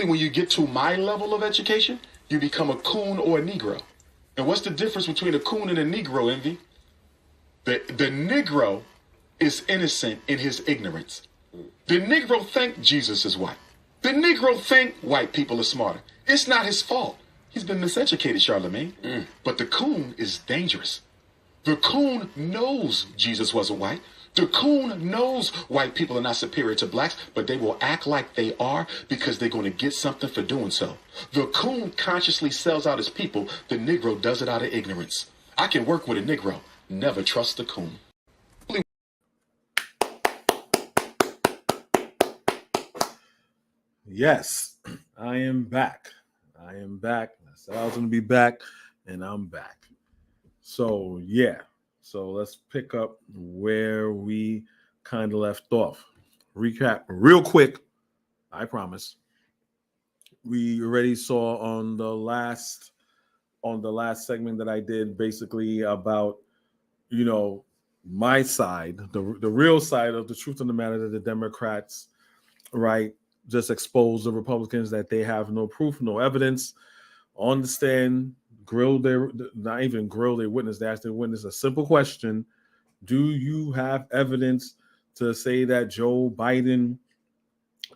Simply when you get to my level of education, you become a coon or a Negro. And what's the difference between a coon and a Negro, Envy? The Negro is innocent in his ignorance. The Negro think Jesus is white. The Negro think white people are smarter. It's not his fault. He's been miseducated, Charlemagne. But the coon is dangerous. The coon knows Jesus wasn't white. The coon knows white people are not superior to blacks, but they will act like they are because they're going to get something for doing so. The coon consciously sells out his people. The Negro does it out of ignorance. I can work with a Negro. Never trust the coon. Yes, I am back. I said I was going to be back, and I'm back. So, yeah. So let's pick up where we kind of left off. Recap real quick. I promise. We already saw on the last segment that I did basically about, my side, the real side of the truth of the matter, that the Democrats, right, just expose the Republicans, that they have no proof, no evidence on the stand. Not even grill their witness. They asked their witness a simple question: do you have evidence to say that Joe Biden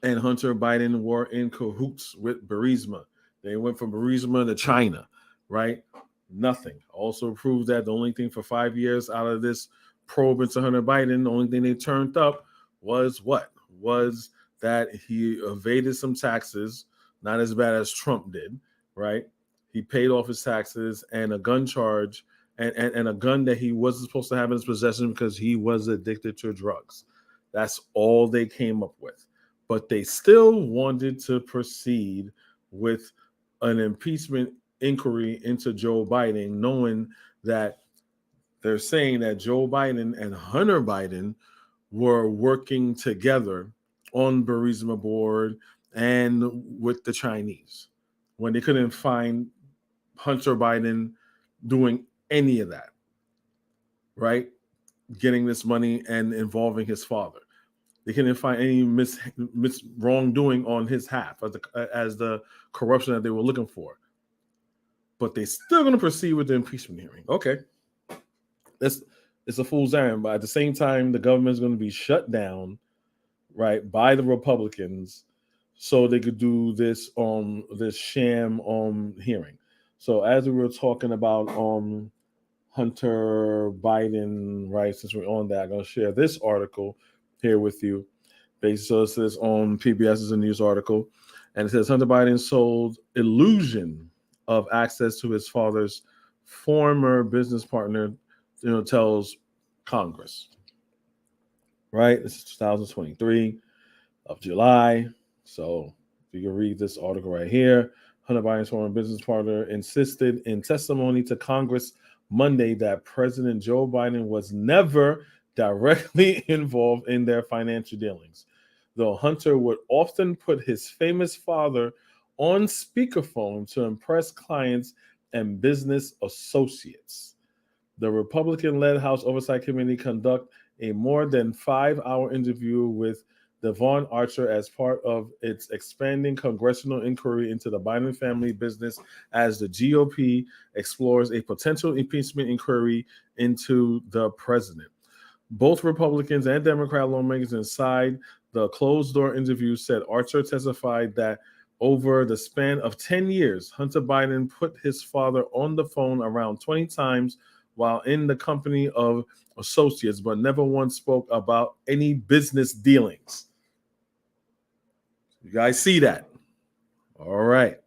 and Hunter Biden were in cahoots with Burisma? They went from Burisma to China, right? Nothing. Also proved that the only thing for 5 years out of this probe into Hunter Biden, the only thing they turned up was what? Was that he evaded some taxes, not as bad as Trump did, right? He paid off his taxes, and a gun charge, and a gun that he wasn't supposed to have in his possession because he was addicted to drugs. That's all they came up with. But they still wanted to proceed with an impeachment inquiry into Joe Biden, knowing that they're saying that Joe Biden and Hunter Biden were working together on Burisma board and with the Chinese, when they couldn't find Hunter Biden doing any of that, right? Getting this money and involving his father. They couldn't find any wrongdoing on his half as the corruption that they were looking for. But they're still going to proceed with the impeachment hearing. Okay. It's a fool's errand, but at the same time, the government is going to be shut down, right, by the Republicans, so they could do this sham hearing. So as we were talking about Hunter Biden, right, since we're on that, I'm going to share this article here with you. Basically, so it says on PBS is a news article, and it says Hunter Biden sold illusion of access to his father's former business partner, tells Congress. Right? This is 2023 of July. So you can read this article right here. Hunter Biden's former business partner insisted in testimony to Congress Monday that President Joe Biden was never directly involved in their financial dealings, though Hunter would often put his famous father on speakerphone to impress clients and business associates. The Republican-led House Oversight Committee conducted a more than 5-hour interview with Devon Archer as part of its expanding congressional inquiry into the Biden family business, as the GOP explores a potential impeachment inquiry into the president. Both Republicans and Democrat lawmakers inside the closed-door interview said Archer testified that over the span of 10 years, Hunter Biden put his father on the phone around 20 times while in the company of associates, but never once spoke about any business dealings. You guys see that? All right.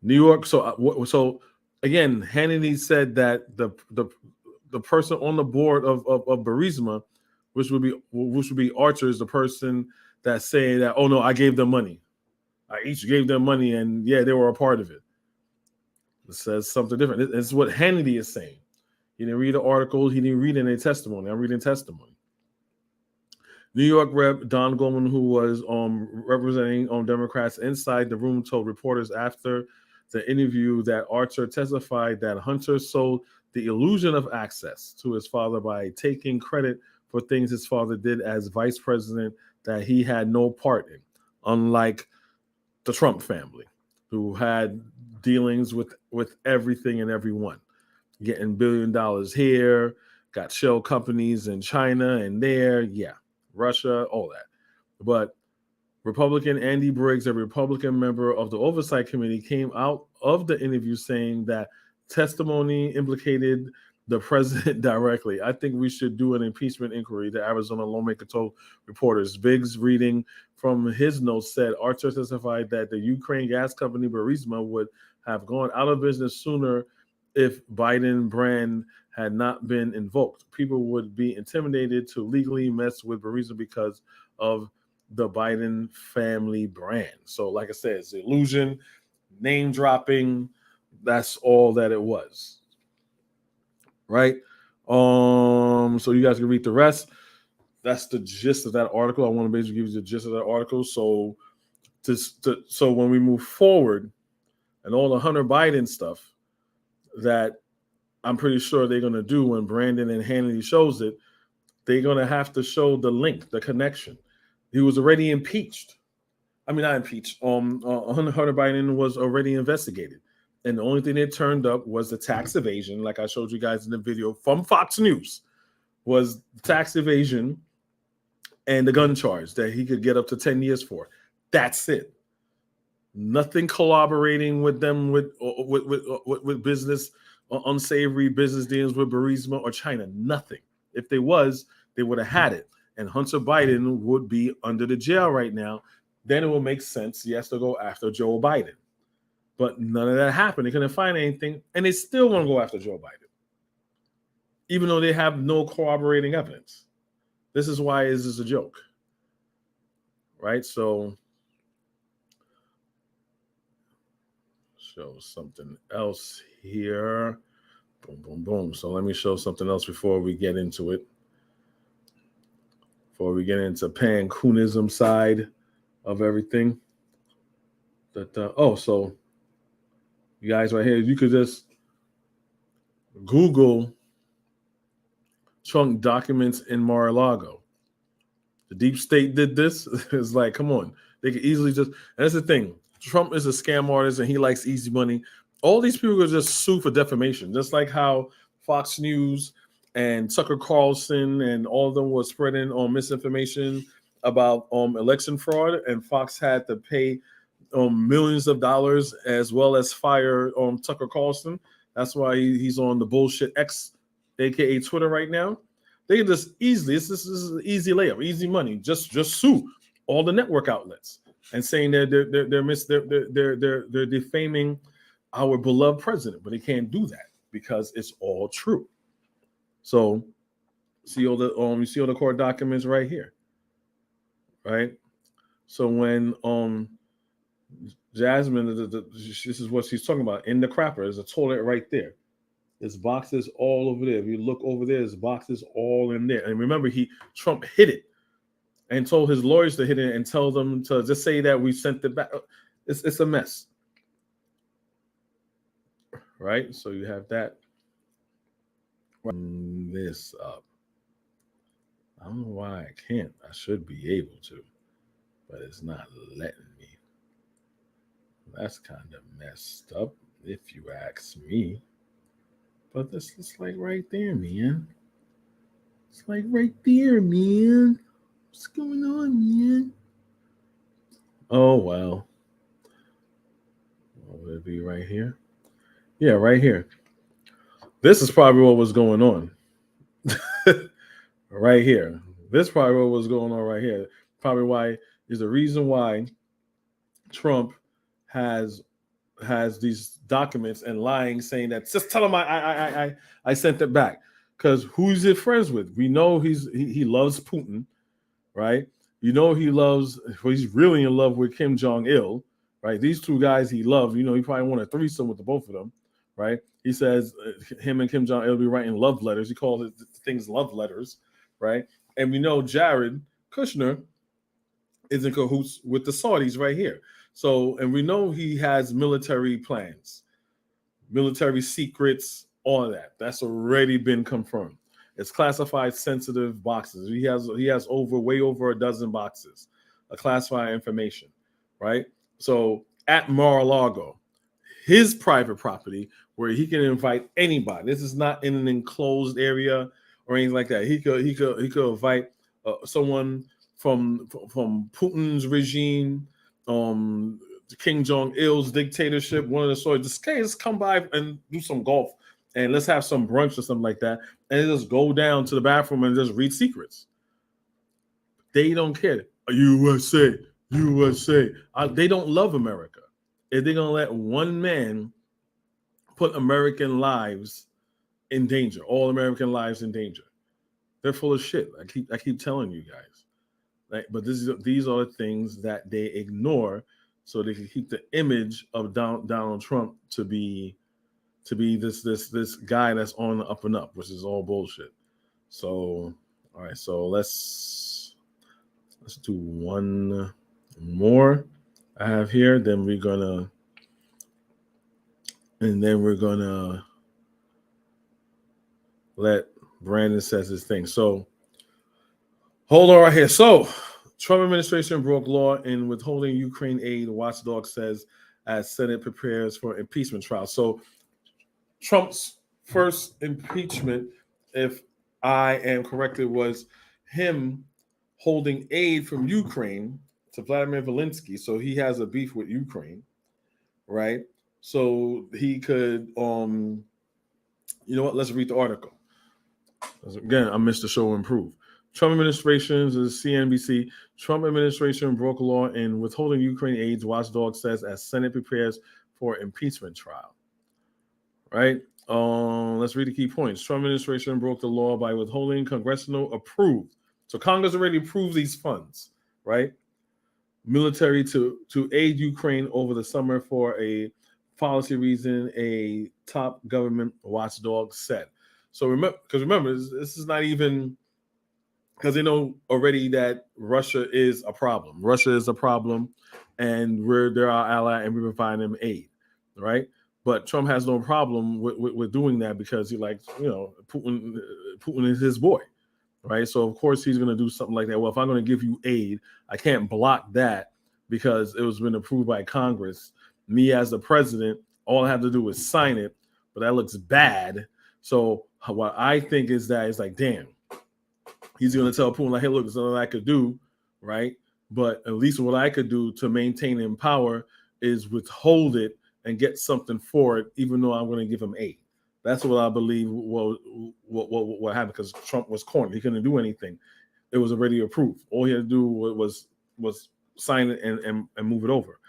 New York. So again, Hannity said that the person on the board of Burisma, which would be Archer, is the person that's saying that, oh no, I gave them money. I each gave them money, and yeah, they were a part of it. It says something different. It's what Hannity is saying. He didn't read the article. He didn't read any testimony. I'm reading testimony. New York Rep. Don Goldman, who was representing Democrats inside the room, told reporters after the interview that Archer testified that Hunter sold the illusion of access to his father by taking credit for things his father did as vice president that he had no part in, unlike the Trump family, who had dealings with everything and everyone, getting $1 billion here, got shell companies in China and there, yeah, Russia, all that. But Republican Andy Briggs, a Republican member of the Oversight Committee, came out of the interview saying that testimony implicated the president directly. I think we should do an impeachment inquiry, the Arizona lawmaker told reporters. Biggs, reading from his notes, said Archer testified that the Ukraine gas company Burisma would have gone out of business sooner if Biden brand had not been invoked. People would be intimidated to legally mess with Burisma because of the Biden family brand. So, like I said, it's illusion, name dropping. That's all that it was. Right? So you guys can read the rest. That's the gist of that article. I want to basically give you the gist of that article. So, so when we move forward and all the Hunter Biden stuff that I'm pretty sure they're going to do when Brandon and Hannity shows it, they're going to have to show the link, the connection. He was already impeached. I mean, not impeached. Hunter Biden was already investigated. And the only thing that turned up was the tax evasion, like I showed you guys in the video from Fox News, was tax evasion and the gun charge that he could get up to 10 years for. That's it. Nothing collaborating with them with business, unsavory business dealings with Burisma or China. Nothing. If they was, they would have had it. And Hunter Biden would be under the jail right now. Then it will make sense. He has to go after Joe Biden. But none of that happened. They couldn't find anything. And they still want to go after Joe Biden, even though they have no corroborating evidence. This is why this is a joke. Right? So, show something else here. Boom, boom, boom. So let me show something else before we get into it. Before we get into Pan-Coonism side of everything. So you guys right here, you could just Google Trump documents in Mar-a-Lago. The deep state did this. It's like, come on. They could easily just, and that's the thing. Trump is a scam artist and he likes easy money. All these people could just sue for defamation, just like how Fox News and Tucker Carlson and all of them were spreading misinformation about election fraud, and Fox had to pay millions of dollars as well as fire Tucker Carlson. That's why he's on the bullshit X, aka Twitter, right now. They can just easily, this is an easy layup, easy money. Just sue all the network outlets and saying they're defaming our beloved president, but they can't do that because it's all true. So see all the you see all the court documents right here, right? So when Jasmin, this is what she's talking about in the crapper. There's a toilet right there. There's boxes all over there. If you look over there, there's boxes all in there. And remember, Trump hid it and told his lawyers to hit it and tell them to just say that we sent it back. It's a mess, right? So you have that. This up. I don't know why I can't. I should be able to, but it's not letting me. That's kind of messed up, if you ask me. But this is like right there, man. It's like right there, man. What's going on, man? Oh, well. What would it be right here? Yeah, right here. This is probably what was going on. Right here. This probably what was going on right here. Probably why is the reason why Trump has these documents and lying, saying that just tell him I sent it back. Because who's he friends with? We know he loves Putin, right? You know he's really in love with Kim Jong-il, right? These two guys he loves. You know he probably want a threesome with the both of them, right? He says him and Kim Jong-il be writing love letters. He calls it things love letters, right? And we know Jared Kushner is in cahoots with the Saudis right here. So, and we know he has military plans, military secrets, all of that. That's already been confirmed. It's classified sensitive boxes. He has way over a dozen boxes of classified information, right? So at Mar-a-Lago, his private property where he can invite anybody. This is not in an enclosed area or anything like that. He could invite someone from Putin's regime, Kim Jong Il's dictatorship, one of the sort. Just come by and do some golf, and let's have some brunch or something like that, and just go down to the bathroom and just read secrets. They don't care. USA, USA. They don't love America. If they're gonna let one man put American lives in danger, all American lives in danger, they're full of shit. I keep telling you guys. Like, but these are the things that they ignore, so they can keep the image of Donald Trump to be this guy that's on the up and up, which is all bullshit. So, all right, so let's do one more I have here. Then we're gonna let Brandon says his thing. So hold on right here. So Trump administration broke law in withholding Ukraine aid, watchdog says, as Senate prepares for impeachment trial. So Trump's first impeachment, if I am corrected, was him holding aid from Ukraine to Vladimir Zelensky. So he has a beef with Ukraine, right? So he could, you know what? Let's read the article. Again, I'm Mr. Show Improve. Trump administration is CNBC. Trump administration broke law in withholding Ukraine aid, watchdog says, as Senate prepares for impeachment trial. Right? Let's read the key points. Trump administration broke the law by withholding congressional approved. So Congress already approved these funds, right? Military to aid Ukraine over the summer for a policy reason, a top government watchdog said. So remember, this is not even because they know already that Russia is a problem. Russia is a problem, and they're our ally, and we provide them aid, right? But Trump has no problem with doing that because he likes, Putin is his boy, right? So of course he's going to do something like that. Well, if I'm going to give you aid, I can't block that because it was been approved by Congress. Me as the president, all I have to do is sign it, but that looks bad. So what I think is that it's like, damn, he's going to tell Putin, like, hey, look, there's nothing I could do, right? But at least what I could do to maintain in power is withhold it and get something for it, even though I'm going to give him aid. That's what I believe what happened, because Trump was cornered. He couldn't do anything. It was already approved. All he had to do was sign it and move it over.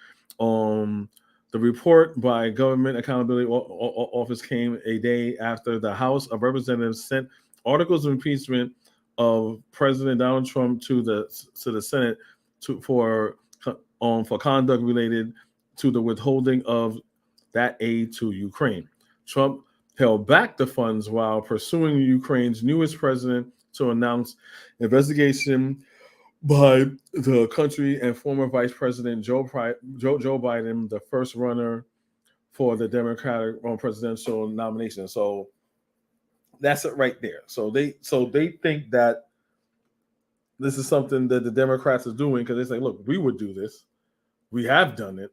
The report by Government Accountability Office came a day after the House of Representatives sent articles of impeachment of President Donald Trump to the Senate for conduct related to the withholding of that aid to Ukraine. Trump held back the funds while pursuing Ukraine's newest president to announce investigation by the country and former Vice President Joe Biden, the first runner for the Democratic presidential nomination. So that's it right there. So they think that this is something that the Democrats are doing because they say, look, we would do this. We have done it.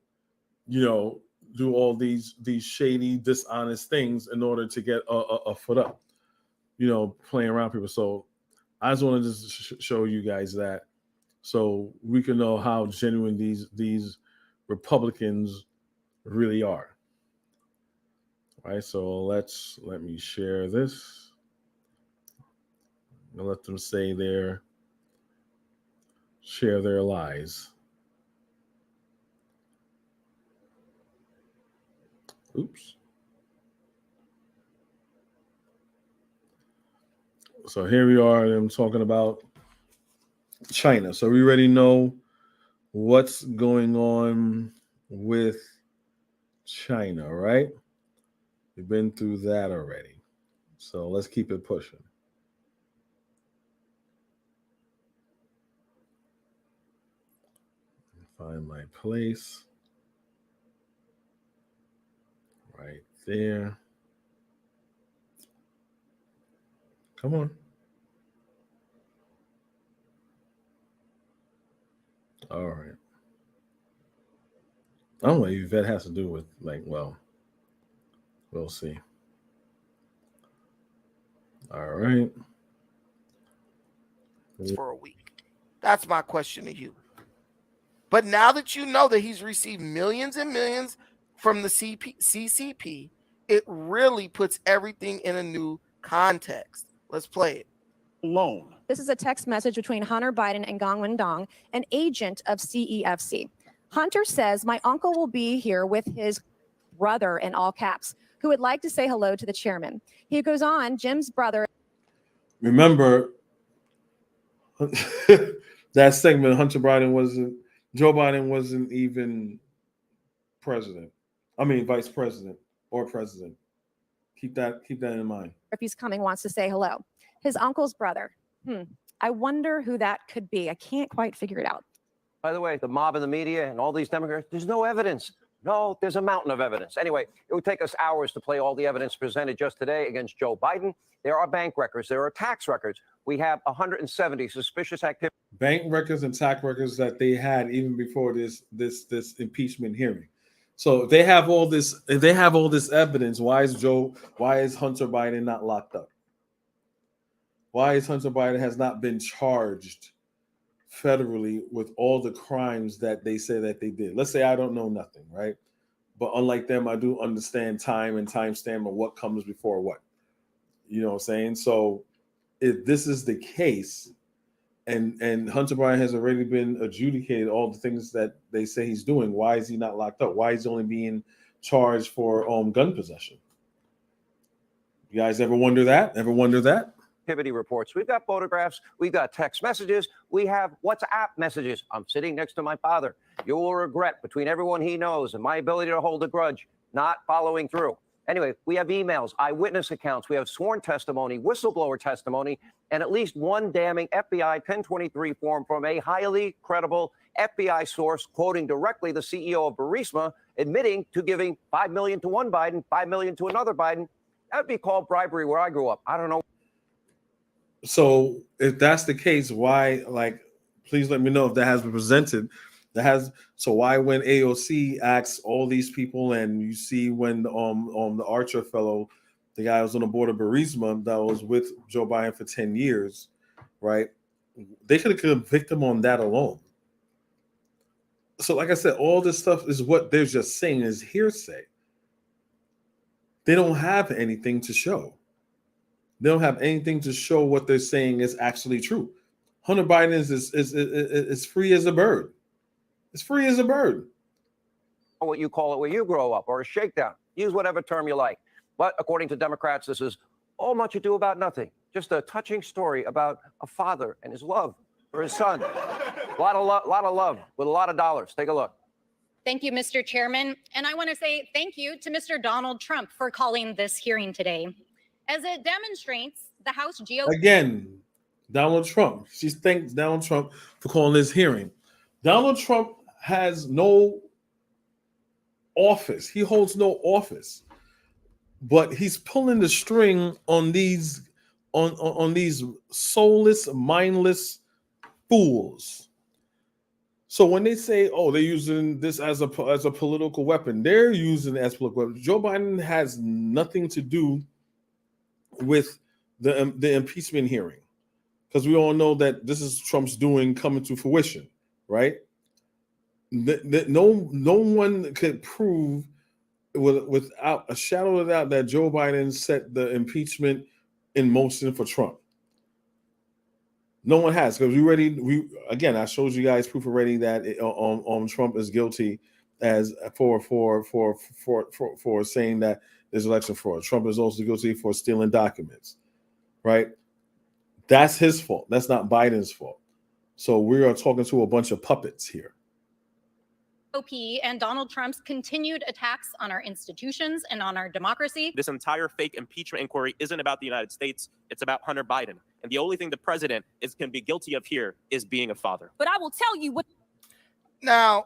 Do all these shady, dishonest things in order to get a foot up, playing around people. So I just want to just show you guys that so we can know how genuine these Republicans really are. All right, so let me share this. I'll let them share their lies. Oops. So here we are, them talking about China. So we already know what's going on with China, right? We've been through that already. So let's keep it pushing. Find my place. Right there. Come on. All right. I don't know if that has to do with well, we'll see. All right. For a week. That's my question to you. But now that you know that he's received millions and millions from the CCP, it really puts everything in a new context. Let's play it. Loan. This is a text message between Hunter Biden and Gong Wendong, an agent of CEFC. Hunter says, my uncle will be here with his brother, in all caps, who would like to say hello to the chairman. He goes on, Jim's brother. Remember that segment, Joe Biden wasn't even president. I mean, vice president or president. Keep that in mind. If he's coming, wants to say hello. His uncle's brother. I wonder who that could be. I can't quite figure it out. By the way, the mob and the media and all these Democrats, there's no evidence. No, there's a mountain of evidence. Anyway, it would take us hours to play all the evidence presented just today against Joe Biden. There are bank records. There are tax records. We have 170 suspicious activity. Bank records and tax records that they had even before this impeachment hearing. So if they have all this evidence, why is Hunter Biden not locked up? Why is Hunter Biden has not been charged federally with all the crimes that they say that they did? Let's say I don't know nothing, right? But unlike them, I do understand time and timestamp and what comes before what. You know what I'm saying? So if this is the case, and Hunter Biden has already been adjudicated all the things that they say he's doing, why is he not locked up? Why is he only being charged for gun possession? You guys ever wonder that? Activity reports. We've got photographs. We've got text messages. We have WhatsApp messages. I'm sitting next to my father. You will regret, between everyone he knows and my ability to hold a grudge, not following through. Anyway, we have emails, eyewitness accounts. We have sworn testimony, whistleblower testimony, and at least one damning FBI 1023 form from a highly credible FBI source quoting directly the CEO of Burisma, admitting to giving $5 million to one Biden, $5 million to another Biden. That would be called bribery where I grew up. I don't know. So if that's the case, why, please let me know if that has been presented. So why when AOC asks all these people, and you see when the Archer fellow, the guy who was on the board of Burisma that was with Joe Biden for 10 years, right? They could have convicted him on that alone. So like I said, all this stuff is what they're just saying is hearsay. They don't have anything to show. They don't have anything to show what they're saying is actually true. Hunter Biden is free as a bird. It's free as a bird. What you call it where you grow up, or a shakedown. Use whatever term you like. But according to Democrats, this is all much ado about nothing. Just a touching story about a father and his love for his son. A lot of love with a lot of dollars. Take a look. Thank you, Mr. Chairman. And I want to say thank you to Mr. Donald Trump for calling this hearing today. As it demonstrates, the House GOP... Again, Donald Trump. She thanks Donald Trump for calling this hearing. Donald Trump has no office. He holds no office. But he's pulling the string on these soulless, mindless fools. So when they say, "Oh, they're using this as a political weapon," they're using it as political weapon. Joe Biden has nothing to do with the impeachment hearing, because we all know that this is Trump's doing coming to fruition, right? No one could prove without a shadow of a doubt that Joe Biden set the impeachment in motion for Trump. No one has, because I showed you guys proof already that Trump is guilty as for saying that there's election fraud. Trump is also guilty for stealing documents, right? That's his fault. That's not Biden's fault. So we are talking to a bunch of puppets here. And Donald Trump's continued attacks on our institutions and on our democracy. This entire fake impeachment inquiry isn't about the United States. It's about Hunter Biden. And the only thing the president can be guilty of here is being a father. But I will tell you what. Now,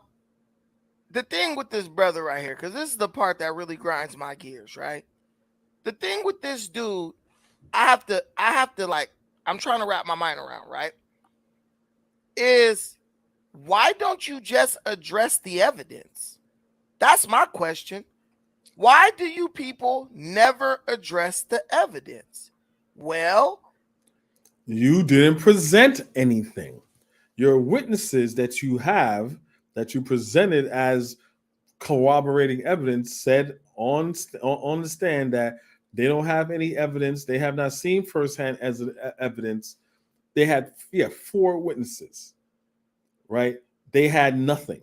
the thing with this brother right here, because this is the part that really grinds my gears, right? The thing with this dude, I have to I'm trying to wrap my mind around, right? Is why don't you just address the evidence? That's my question. Why do you people never address the evidence? Well, You didn't present anything. Your witnesses that you have, that you presented as corroborating evidence, said on the stand that they don't have any evidence. They have not seen firsthand as evidence. They had 4 witnesses, right? They had nothing.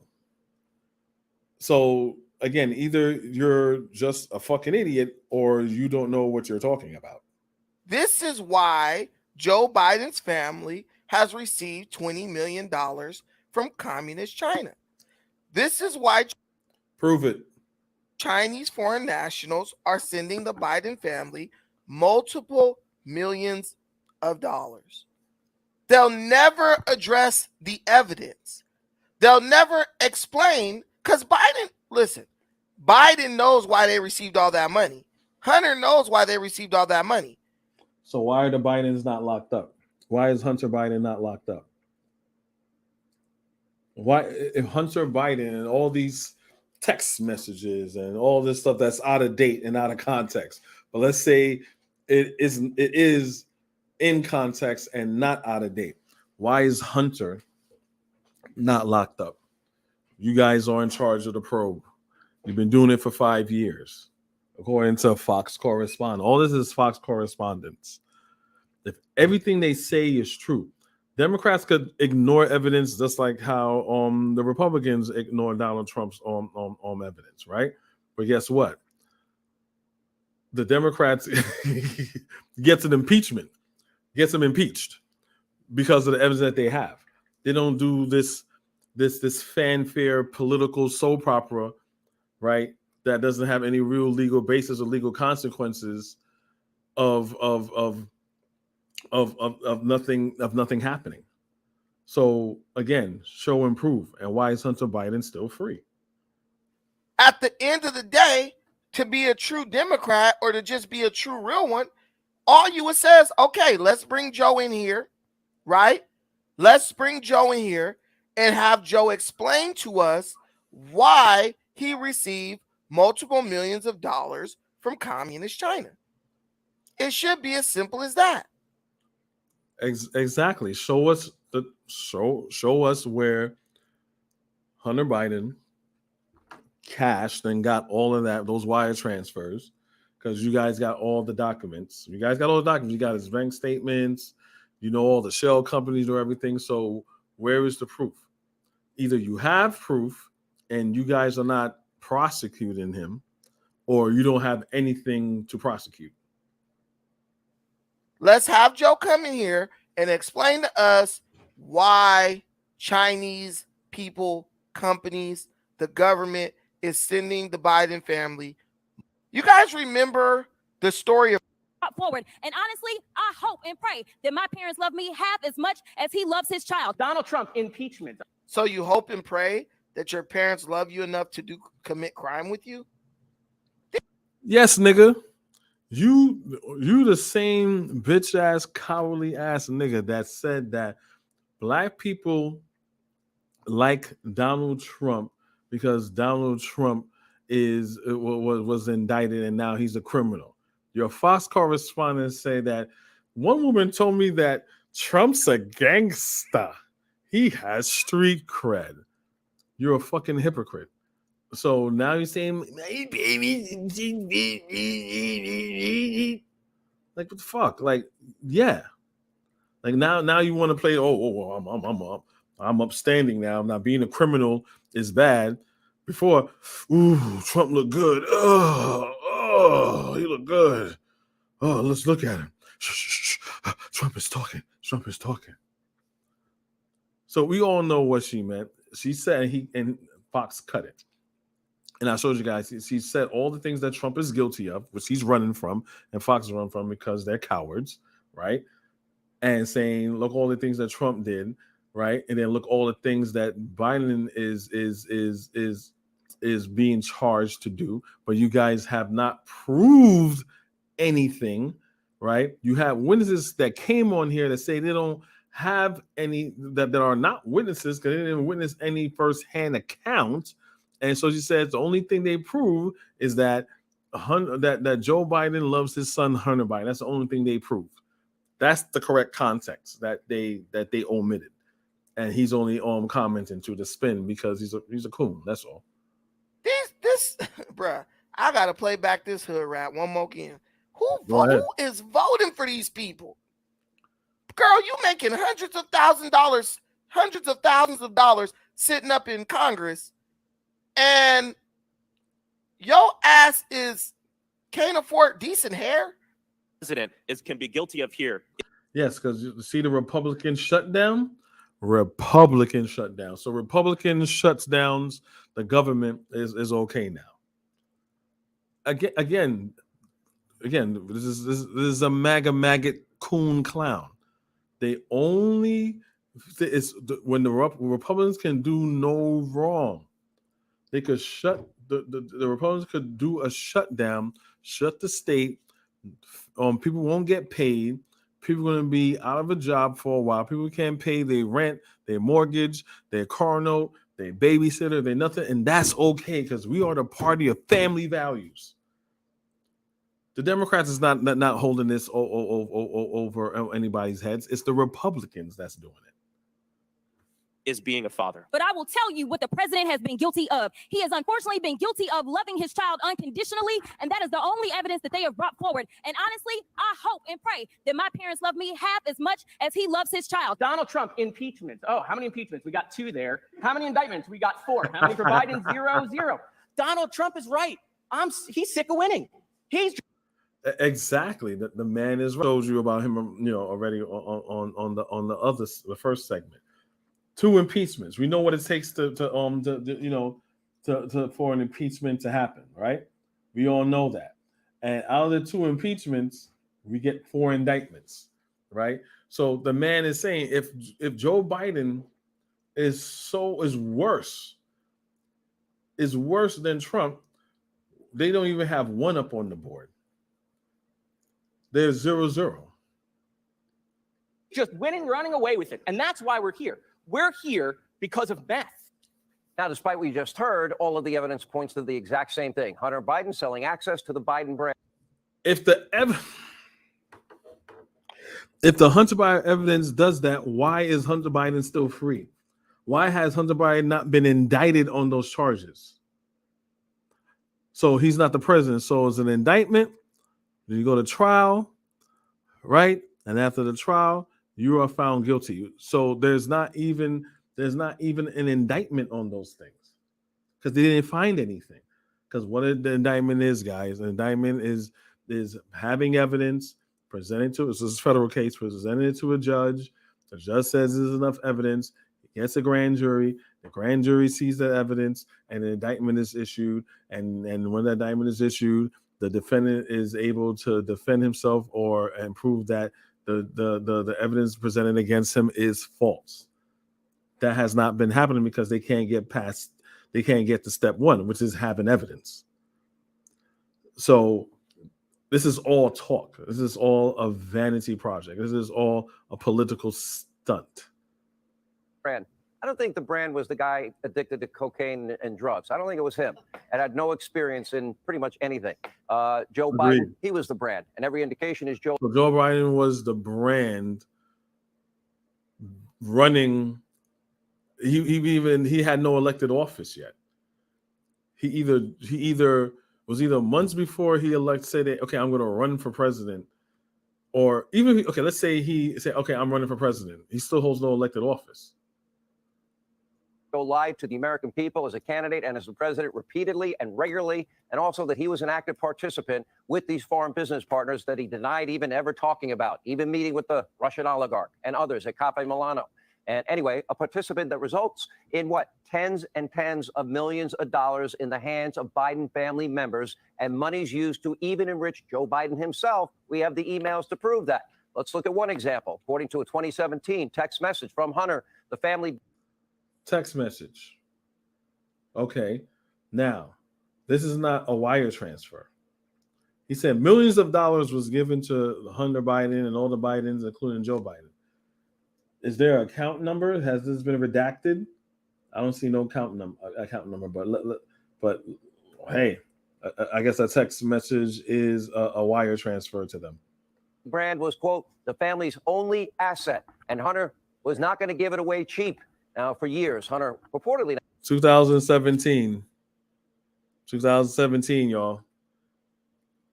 So again, either you're just a fucking idiot or you don't know what you're talking about. this is why Joe Biden's family has received $20 million from communist China. This is why Prove it. Chinese foreign nationals are sending the Biden family multiple millions of dollars. They'll never address the evidence. They'll never explain, because Biden knows why they received all that money. Hunter knows why they received all that money. So why are the Bidens not locked up? Why is Hunter Biden not locked up? Why, if Hunter Biden and all these text messages and all this stuff that's out of date and out of context, but let's say it is in context and not out of date, why is Hunter not locked up? You guys are in charge of the probe. You've been doing it for 5 years, according to Fox correspondent. All this is Fox correspondence. If everything they say is true, Democrats could ignore evidence just like how the Republicans ignore Donald Trump's evidence, right? But guess what? The Democrats gets an impeachment, gets them impeached because of the evidence that they have. They don't do this fanfare political soap opera, right? That doesn't have any real legal basis or legal consequences of nothing happening. So again, show and prove. And why is Hunter Biden still free? At the end of the day, to be a true Democrat or to just be a true real one, all you would say is, okay, let's bring Joe in here, right? Let's bring Joe in here and have Joe explain to us why he received multiple millions of dollars from communist China. It should be as simple as that. Exactly. Show us where Hunter Biden cashed and got all of those wire transfers, because you guys got all the documents. You guys got all the documents. You got his bank statements. You know all the shell companies or everything. So where is the proof? Either you have proof and you guys are not prosecuting him, or you don't have anything to prosecute. Let's have Joe come in here and explain to us why Chinese people, companies, the government is sending the Biden family. You guys remember the story of forward. And honestly, I hope and pray that my parents love me half as much as he loves his child. Donald Trump impeachment. So you hope and pray that your parents love you enough to commit crime with you? Yes, nigga. You the same bitch ass, cowardly ass nigga that said that black people like Donald Trump because Donald Trump was indicted and now he's a criminal. Your Fox correspondent say that one woman told me that Trump's a gangster. He has street cred. You're a fucking hypocrite. So now you're saying, hey, baby, like what the fuck? Like, yeah. Like now you want to play, I'm upstanding now. Now being a criminal is bad. Before, ooh, Trump looked good. Oh, he looked good. Oh, let's look at him. Shh. Trump is talking. So we all know what she meant. She said and Fox cut it. And I showed you guys, she said all the things that Trump is guilty of, which he's running from, and Fox is running from because they're cowards, right? And saying, look, all the things that Trump did, right? And then look, all the things that Biden is being charged to do, but you guys have not proved anything, right? You have witnesses that came on here that say they don't have any, that are not witnesses because they didn't witness any firsthand account. And so she says the only thing they prove is that that Joe Biden loves his son Hunter Biden. That's the only thing they proved. That's the correct context that they omitted, and he's only commenting to the spin because he's a coon. That's all. This bruh, I gotta play back this hood rap one more again. Who is voting for these people? Girl, you making hundreds of thousands of dollars sitting up in Congress, and your ass can't afford decent hair. President can be guilty of here. Yes, because you see the Republican shutdown. So Republican shuts down the government is okay now. Again, this is a maggot coon clown. They only when the Republicans can do no wrong. They could shut the Republicans could do a shutdown, shut the state. People won't get paid. People are going to be out of a job for a while. People can't pay their rent, their mortgage, their car note, their babysitter, their nothing, and that's okay because we are the party of family values. The Democrats is not holding this over anybody's heads. It's the Republicans that's doing it. Is being a father. But I will tell you what the president has been guilty of. He has unfortunately been guilty of loving his child unconditionally, and that is the only evidence that they have brought forward. And honestly, I hope and pray that my parents love me half as much as he loves his child. Donald Trump, impeachment. Oh, how many impeachments? We got 2 there. How many indictments? We got 4. How many for Biden? 0. Donald Trump is right. He's sick of winning. He's exactly the man is right. I told you about him, already on the first segment. 2 impeachments. We know what it takes for an impeachment to happen, right? We all know that. And out of the 2 impeachments, we get 4 indictments, right? So the man is saying if Joe Biden is worse than Trump, they don't even have 1 up on the board. There's 0-0. just winning, running away with it. And that's why we're here. We're here because of meth. Now, despite what you just heard, all of the evidence points to the exact same thing. Hunter Biden selling access to the Biden brand. If the Hunter Biden evidence does that, why is Hunter Biden still free? Why has Hunter Biden not been indicted on those charges? So he's not the president. So it's an indictment. Then you go to trial, right? And after the trial, you are found guilty. So there's not even an indictment on those things because they didn't find anything. Because what the indictment is, guys, an indictment is having evidence presented to, this is a federal case, presented it to a judge. The judge says there's enough evidence. It gets a grand jury. The grand jury sees that evidence, and an indictment is issued. And when the indictment is issued, the defendant is able to defend himself and prove that the evidence presented against him is false. That has not been happening because they can't get to step one, which is having evidence. So this is all talk. This is all a vanity project. This is all a political stunt. Brand. I don't think the brand was the guy addicted to cocaine and drugs. I don't think it was him and had no experience in pretty much anything. Joe Agreed. Biden, he was the brand. And every indication is Joe Biden was the brand running. He had no elected office yet. He either was months before he said, okay, I'm going to run for president, or even let's say he said, okay, I'm running for president. He still holds no elected office. lied to the American people as a candidate and as the president repeatedly and regularly, and also that he was an active participant with these foreign business partners that he denied even ever talking about, even meeting with the Russian oligarch and others at Cafe Milano. And anyway, a participant that results in tens and tens of millions of dollars in the hands of Biden family members, and monies used to even enrich Joe Biden himself. We have the emails to prove that. Let's look at one example. According to a 2017 text message from Hunter, the family. Text message. Okay. Now, this is not a wire transfer. He said millions of dollars was given to Hunter Biden and all the Bidens, including Joe Biden. Is there an account number? Has this been redacted? I don't see no account number, but But hey, I guess a text message is a wire transfer to them. Brand was, quote, the family's only asset, and Hunter was not going to give it away cheap. Now, for years, Hunter reportedly 2017, y'all.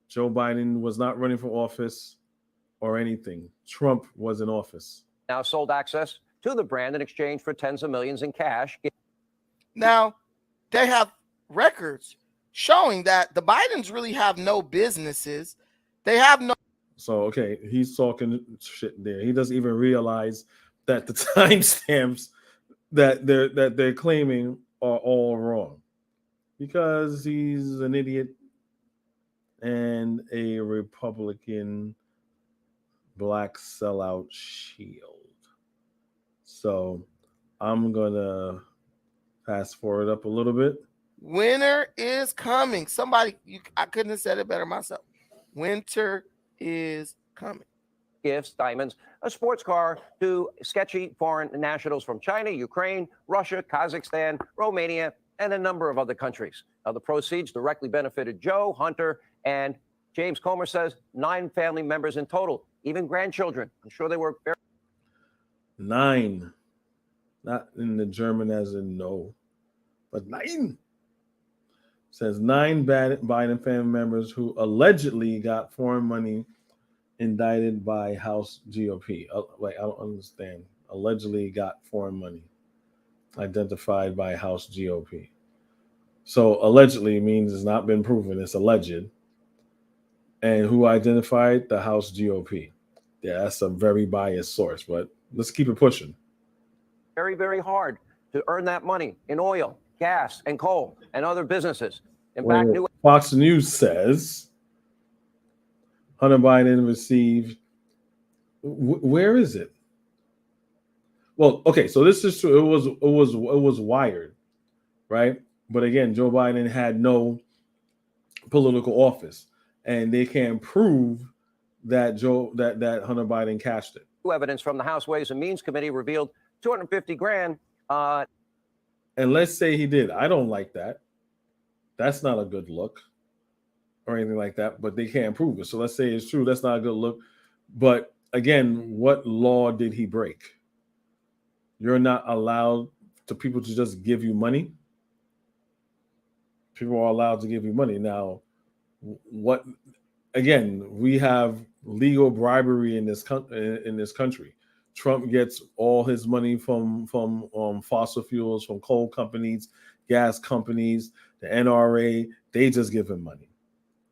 Joe Biden was not running for office or anything. Trump was in office. now sold access to the brand in exchange for tens of millions in cash. Now, they have records showing that the Bidens really have no businesses. They have no. So, okay, he's talking shit there. He doesn't even realize that the timestamps that they're claiming are all wrong, because he's an idiot and a Republican black sellout shield. So I'm gonna fast forward up a little bit. Winter is coming. I couldn't have said it better myself. Winter is coming. Gifts, diamonds, a sports car to sketchy foreign nationals from China, Ukraine, Russia, Kazakhstan, Romania, and a number of other countries. Now, the proceeds directly benefited Joe, Hunter, and James Comer says 9 family members in total, even grandchildren. I'm sure they were very 9, not in the German as in no, but 9. Says 9 Biden family members who allegedly got foreign money indicted by House GOP. Like, I don't understand. Allegedly got foreign money identified by House GOP. So allegedly means it's not been proven. It's alleged. And who identified? The House GOP. Yeah, that's a very biased source, but let's keep it pushing. very, very hard to earn that money in oil, gas, and coal, and other businesses. In fact, Fox News says Hunter Biden received. Where is it? Well, okay, so this is true. It was wired, right? But again, Joe Biden had no political office, and they can't prove that that Hunter Biden cashed it. Evidence from the House Ways and Means Committee revealed $250,000. And let's say he did. I don't like that. That's not a good look, or anything like that. But they can't prove it. So let's say it's true. That's not a good look. But again, what law did he break? You're not allowed to people to just give you money. People are allowed to give you money. Now, what? Again, we have legal bribery in this country. Trump gets all his money from fossil fuels, from coal companies, gas companies, the NRA. They just give him money,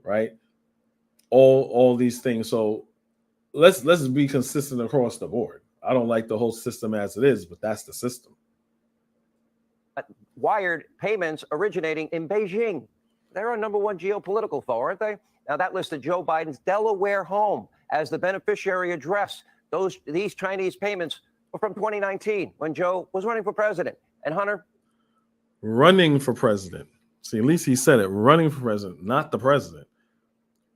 right? All these things. So let's be consistent across the board. I don't like the whole system as it is, but that's the system. Wired payments originating in Beijing. They're our number one geopolitical foe, aren't they? Now, that listed Joe Biden's Delaware home as the beneficiary address. These Chinese payments were from 2019 when Joe was running for president. And Hunter? Running for president. See, at least he said it. Running for president, not the president.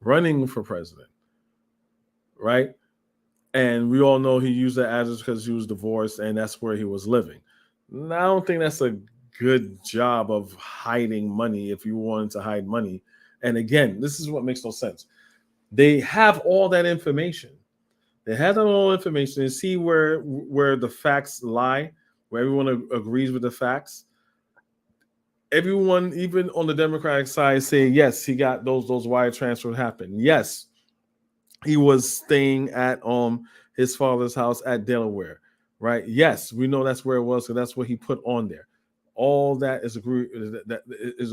Running for president, right? And we all know he used that address because he was divorced and that's where he was living. I don't think that's a good job of hiding money if you wanted to hide money. And again, this is what makes no sense. They have all that information. They have all that information and see where the facts lie, where everyone agrees with the facts. Everyone, even on the Democratic side, say, yes, he got those wire transfers happen. Yes, he was staying at his father's house at Delaware, right? Yes, we know that's where it was, so that's what he put on there. All that is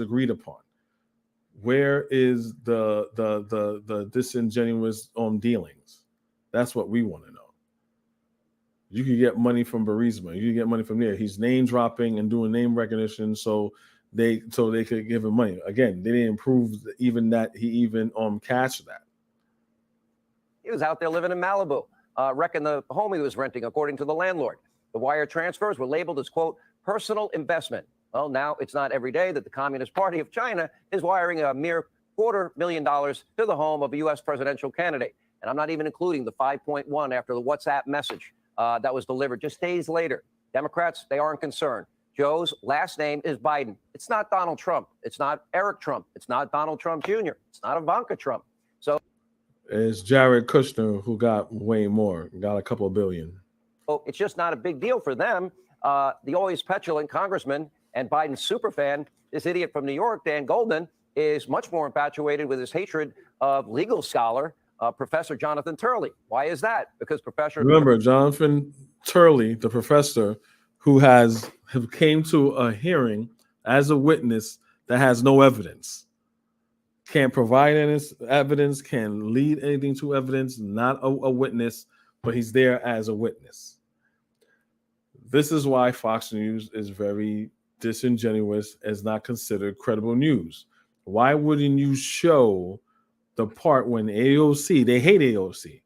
agreed upon. Where is the disingenuous dealings? That's what we want to know. You could get money from Burisma. You could get money from there. He's name dropping and doing name recognition, so they could give him money. Again, they didn't prove even that he even cashed that. He was out there living in Malibu, wrecking the home he was renting, according to the landlord. The wire transfers were labeled as, quote, personal investment. Well, now it's not every day that the Communist Party of China is wiring a mere $250,000 to the home of a U.S. presidential candidate. And I'm not even including the 5.1 after the WhatsApp message that was delivered just days later. Democrats, they aren't concerned. Joe's last name is Biden. It's not Donald Trump. It's not Eric Trump. It's not Donald Trump Jr. It's not Ivanka Trump. So it's Jared Kushner who got way more, got a couple of billion. it's just not a big deal for them. The always petulant congressman and Biden's superfan, this idiot from New York, Dan Goldman, is much more infatuated with his hatred of legal scholar, Professor Jonathan Turley. Why is that? Because Remember, Jonathan Turley, the professor who came to a hearing as a witness that has no evidence, can't provide any evidence, can lead anything to evidence, not a witness, but he's there as a witness. This is why Fox News is very disingenuous, as not considered credible news. Why wouldn't you show the part when AOC, they hate AOC,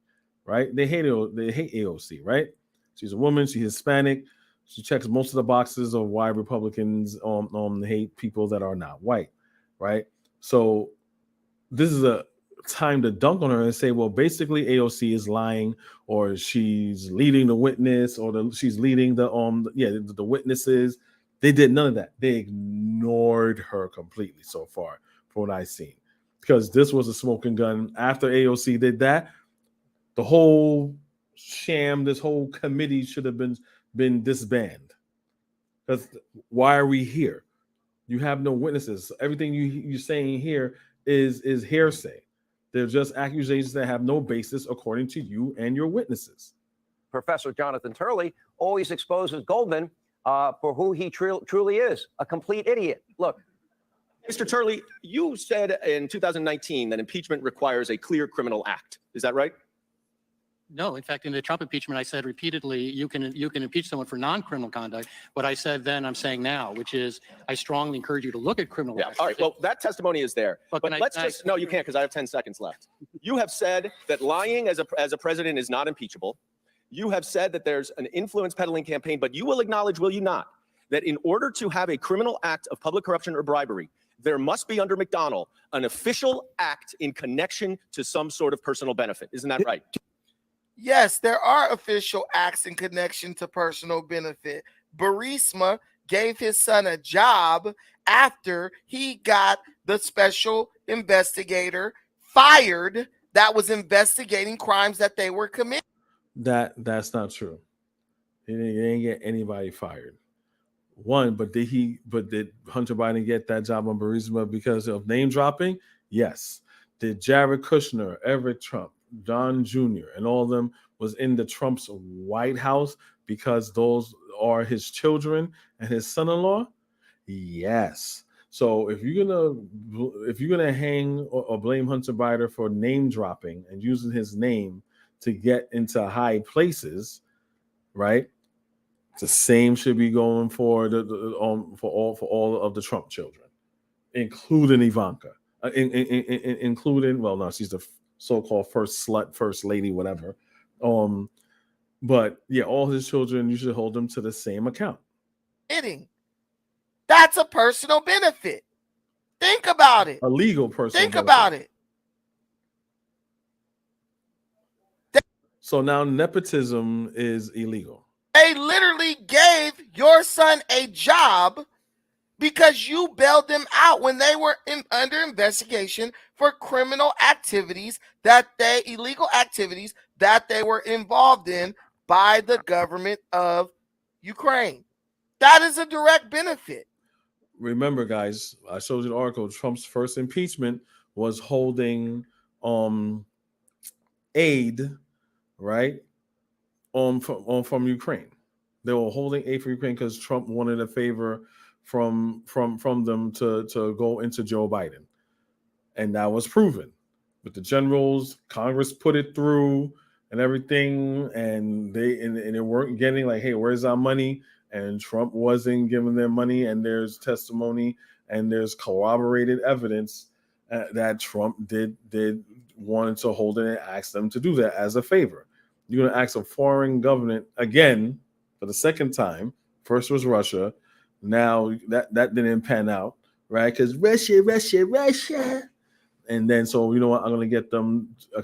right? They hate AOC, right? She's a woman, she's Hispanic, she checks most of the boxes of why Republicans hate people that are not white, right? So this is a time to dunk on her and say, well, basically AOC is lying, or she's leading the witness, or she's leading the witnesses. They did none of that. They ignored her completely so far from what I've seen, because this was a smoking gun. After AOC did that, the whole sham, this whole committee should have been disbanded. Because why are we here? You have no witnesses. Everything you're saying here is hearsay. They're just accusations that have no basis according to you and your witnesses. Professor Jonathan Turley always exposes Goldman for who he truly is, a complete idiot. Look. Mr. Turley, you said in 2019 that impeachment requires a clear criminal act. Is that right? No, in fact, in the Trump impeachment, I said repeatedly, you can impeach someone for non-criminal conduct. What I said then, I'm saying now, which is I strongly encourage you to look at criminal acts. All right. Well, that testimony is there. But let's just, no, you can't, because I have 10 seconds left. You have said that lying as a president is not impeachable. You have said that there's an influence peddling campaign, but you will acknowledge, will you not, that in order to have a criminal act of public corruption or bribery, there must be, under McDonnell, an official act in connection to some sort of personal benefit. Isn't that right? Yes, there are official acts in connection to personal benefit. Burisma gave his son a job after he got the special investigator fired that was investigating crimes that they were committing. That's not true. He didn't get anybody fired. But did Hunter Biden get that job on Burisma because of name dropping? Yes. Did Jared Kushner, Eric Trump, John Jr., and all of them was in the Trump's White House because those are his children and his son-in-law? Yes. So if you're gonna hang or blame Hunter Biden for name dropping and using his name to get into high places, right? The same should be going for all of the Trump children, including Ivanka, including, well, no, she's the so-called first slut, first lady, whatever. But yeah, all his children, you should hold them to the same account. That's a personal benefit. Think about it. A legal person. Think about it. So now nepotism is illegal. They literally gave your son a job because you bailed them out when they were under investigation for criminal activities illegal activities that they were involved in by the government of Ukraine. That is a direct benefit. Remember, guys, I showed you the article. Trump's first impeachment was holding aid, right, from Ukraine. They were holding aid for Ukraine because Trump wanted a favor from them to go into Joe Biden, and that was proven. With the generals, Congress put it through and everything, and they weren't getting like, hey, where's our money? And Trump wasn't giving them money, and there's testimony and there's corroborated evidence that Trump did wanted to hold it and ask them to do that as a favor. You're going to ask a foreign government again for the second time. First was Russia. Now that didn't pan out, right? Because Russia. And then, so you know what? I'm going to get them to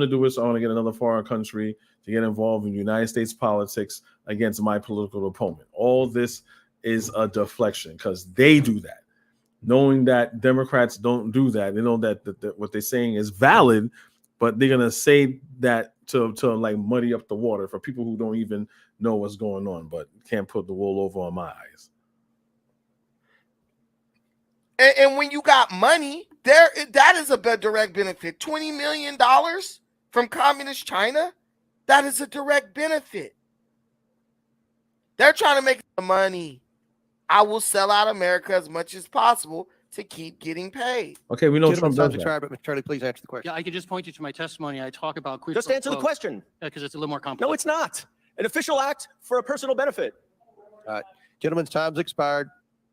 do it. So I'm going to get another foreign country to get involved in United States politics against my political opponent. All this is a deflection because they do that. Knowing that Democrats don't do that, they know that what they're saying is valid, but they're gonna say that to like muddy up the water for people who don't even know what's going on, but can't put the wool over on my eyes. And when you got money, that is a direct benefit. $20 million from communist China, that is a direct benefit. They're trying to make the money. I will sell out America as much as possible to keep getting paid. Okay, we know Trump does that. But Charlie, please answer the question. Yeah, I could just point you to my testimony. I talk about quid Just pro answer the quo, question. because it's a little more complex. No, it's not. An official act for a personal benefit. All right. Gentlemen's time's expired.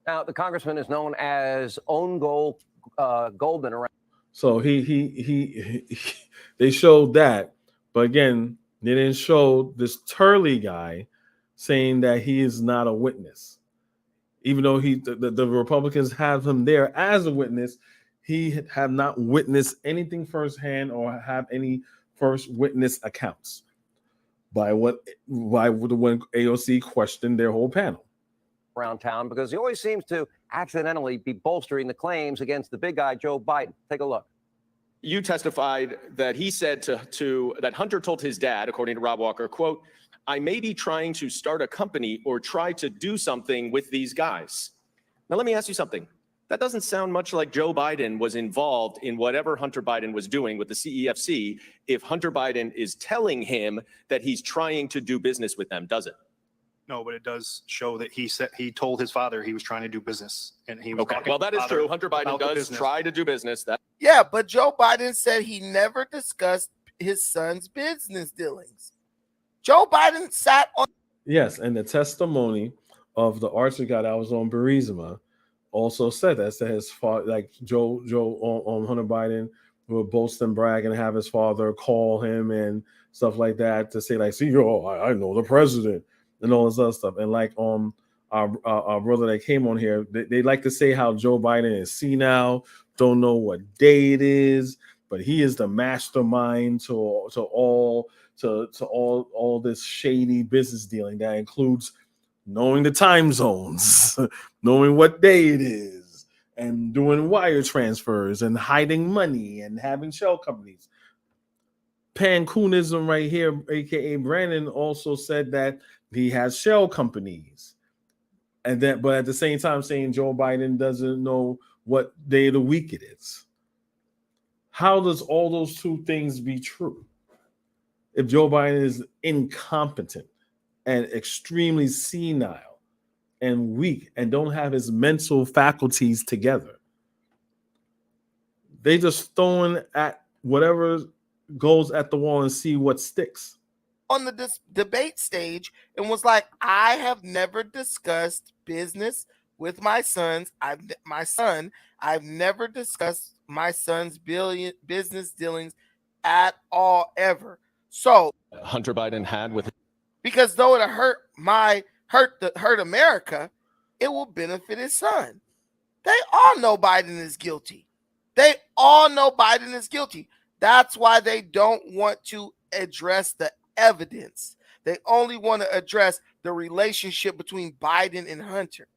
Now, the congressman is known as Own Goal Goldman around. So he they showed that, but again, they didn't show this Turley guy saying that he is not a witness. Even though the Republicans have him there as a witness, he have not witnessed anything firsthand or have any first witness accounts by when AOC questioned their whole panel around town, because he always seems to accidentally be bolstering the claims against the big guy, Joe Biden. Take a look. You testified that he said that Hunter told his dad, according to Rob Walker, quote, I may be trying to start a company or try to do something with these guys. Now, let me ask you something. That doesn't sound much like Joe Biden was involved in whatever Hunter Biden was doing with the CEFC if Hunter Biden is telling him that he's trying to do business with them, does it? No, but it does show that he told his father he was trying to do business, and he was Okay, talking well, that to is his father true. Hunter Biden about the does business. try to do business. Yeah, but Joe Biden said he never discussed his son's business dealings. Joe Biden sat on. Yes, and the testimony of the archer guy that was on Burisma also said that his father, like Joe on Hunter Biden, would boast and brag and have his father call him and stuff like that to say like, see, I know the president and all this other stuff. And like our brother that came on here, they like to say how Joe Biden is senile, don't know what day it is, but he is the mastermind to all this shady business dealing that includes knowing the time zones, knowing what day it is, and doing wire transfers and hiding money and having shell companies. Pancoonism right here, aka Brandon, also said that he has shell companies, and that, but at the same time saying Joe Biden doesn't know what day of the week it is. How does all those two things be true? If Joe Biden is incompetent and extremely senile and weak and don't have his mental faculties together, they just throwing at whatever goes at the wall and see what sticks. On the debate stage and was like, I have never discussed business with my sons. I've never discussed my son's business dealings at all ever. So Hunter Biden had with, because though it hurt America, it will benefit his son. They all know Biden is guilty. That's why they don't want to address the evidence. They only want to address the relationship between Biden and Hunter,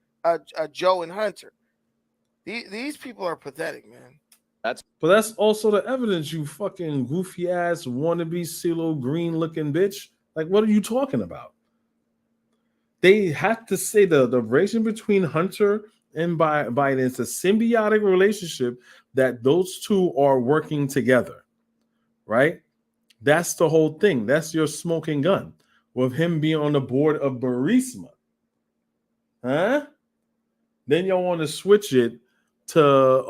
Joe and Hunter. These people are pathetic, man. But that's also the evidence, you fucking goofy ass wannabe CeeLo Green looking bitch. Like, what are you talking about? They have to say the relation between Hunter and Biden is a symbiotic relationship that those two are working together, right? That's the whole thing. That's your smoking gun with him being on the board of Burisma. Huh? Then y'all want to switch it to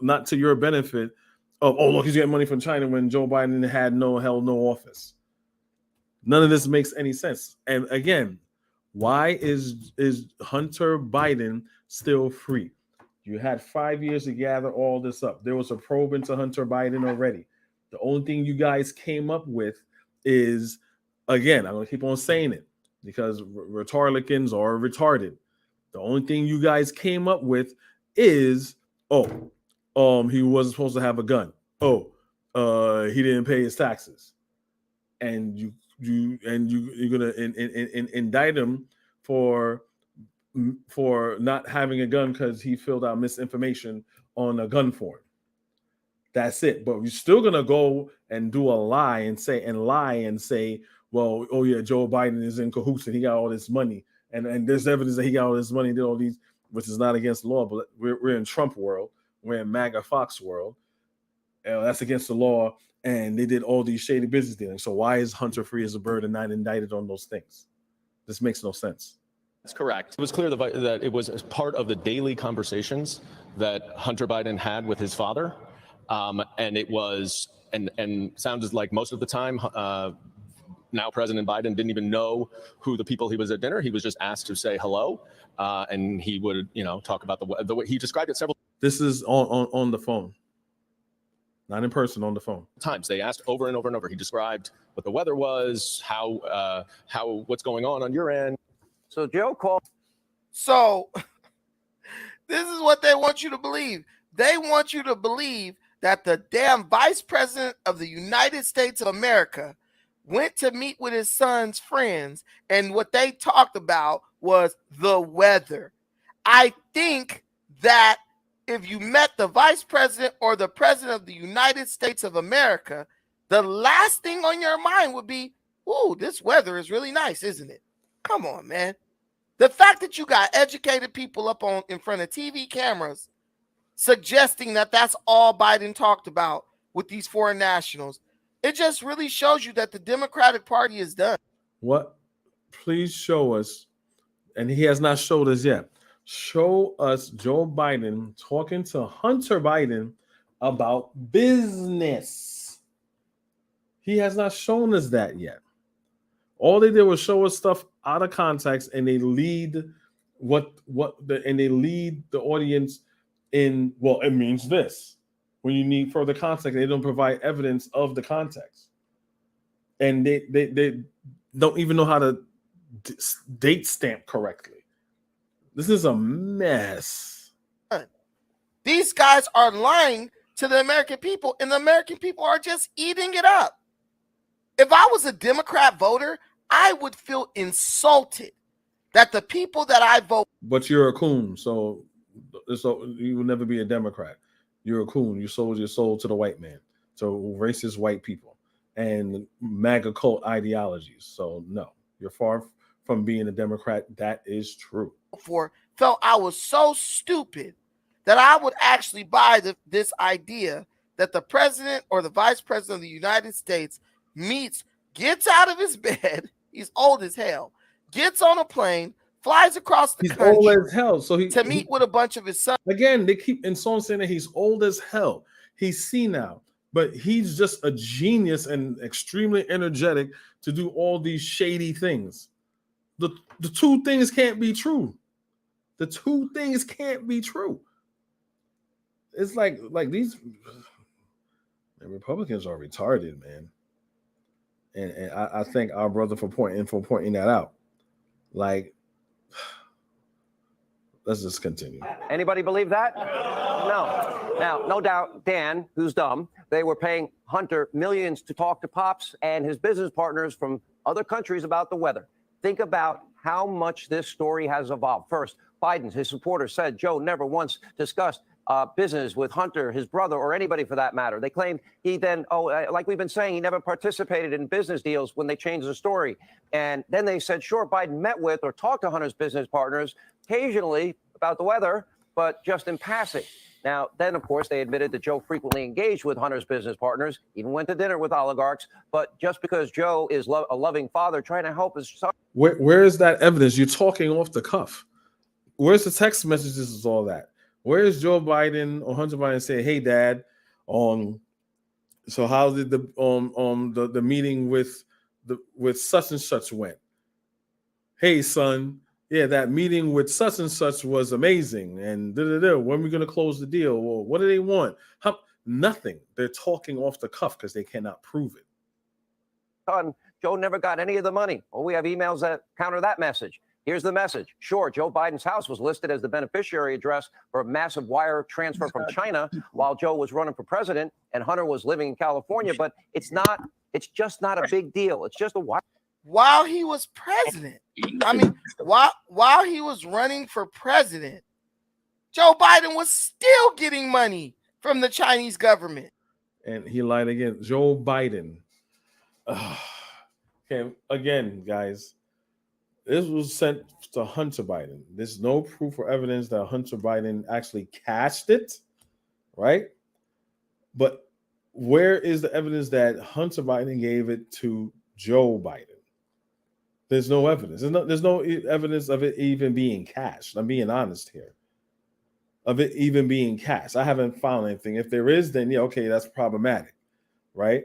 not to your benefit of, oh, look, he's getting money from China when Joe Biden had no office. None of this makes any sense. And again, why is Hunter Biden still free? You had 5 years to gather all this up. There was a probe into Hunter Biden already. The only thing you guys came up with is, again, I'm going to keep on saying it because retardicans are retarded. The only thing you guys came up with is, he wasn't supposed to have a gun. He didn't pay his taxes. And you're gonna indict him for not having a gun because he filled out misinformation on a gun form. That's it. But you're still gonna go and do a lie and say, well, oh yeah, Joe Biden is in cahoots and he got all this money, and there's evidence that he got all this money and did all these, which is not against the law. But we're in Trump world, we're in MAGA Fox world. That's against the law, and they did all these shady business dealings. So why is Hunter free as a bird and not indicted on those things? This makes no sense. That's correct. It was clear that it was part of the daily conversations that Hunter Biden had with his father. And it was, and sounded like most of the time, now President Biden didn't even know who the people he was at dinner. He was just asked to say hello. And he would, talk about the way he described it several This is on the phone. Not in person, on the phone. times. They asked over and over and over. He described what the weather was, how what's going on your end. So Joe called. So this is what they want you to believe. They want you to believe that the damn vice president of the United States of America went to meet with his son's friends, and what they talked about was the weather. I think that if you met the vice president or the president of the United States of America, the last thing on your mind would be, ooh, this weather is really nice, isn't it? Come on, man. The fact that you got educated people up in front of TV cameras suggesting that that's all Biden talked about with these foreign nationals, it just really shows you that the Democratic Party is done. What? Please show us, and he has not showed us yet. Show us Joe Biden talking to Hunter Biden about business. He has not shown us that yet. All they did was show us stuff out of context, and they lead they lead the audience in, well, it means this. When you need further context, they don't provide evidence of the context, and they don't even know how to date stamp correctly. This is a mess. These guys are lying to the American people, and the American people are just eating it up. If I was a Democrat voter, I would feel insulted that the people that I vote. But you're a coon, so you will never be a Democrat. You're a coon. You sold your soul to the white man, to racist white people and MAGA cult ideologies. So no, you're far from being a Democrat. That is true. Felt I was so stupid that I would actually buy this idea that the president or the vice president of the United States gets out of his bed. He's old as hell. Gets on a plane, flies across the country. He's old as hell. So to meet with a bunch of his sons. Again, they keep saying that he's old as hell. He's senile, but he's just a genius and extremely energetic to do all these shady things. The two things can't be true. The two things can't be true. It's like these Republicans are retarded, man. And I thank our brother for pointing that out. Like, let's just continue. Anybody believe that? No. Now, no doubt, Dan, who's dumb, they were paying Hunter millions to talk to Pops and his business partners from other countries about the weather. Think about how much this story has evolved. First, Biden, his supporters said Joe never once discussed business with Hunter, his brother, or anybody for that matter. They claimed he then, like we've been saying, he never participated in business deals when they changed the story. And then they said, sure, Biden met with or talked to Hunter's business partners occasionally about the weather, but just in passing. Now, then, of course, they admitted that Joe frequently engaged with Hunter's business partners, even went to dinner with oligarchs. But just because Joe is a loving father trying to help his son. Where is that evidence? You're talking off the cuff. Where's the text messages and all that? Where is Joe Biden or Hunter Biden say, "Hey, Dad, so how did the meeting with such and such went? Hey, son, yeah, that meeting with such and such was amazing. And when are we going to close the deal? Well, what do they want? Nothing. They're talking off the cuff because they cannot prove it. Joe never got any of the money. Well, we have emails that counter that message. Here's the message. Sure, Joe Biden's house was listed as the beneficiary address for a massive wire transfer from China while Joe was running for president and Hunter was living in California, but it's just not a big deal. It's just a wire. while he was president. I mean, while he was running for president, Joe Biden was still getting money from the Chinese government. And he lied again. Joe Biden. Okay, again, guys, this was sent to Hunter Biden. There's no proof or evidence that Hunter Biden actually cashed it, right? But where is the evidence that Hunter Biden gave it to Joe Biden? There's no evidence. There's no evidence of it even being cashed. I'm being honest here. Of it even being cashed. I haven't found anything. If there is, then yeah, okay, that's problematic, right?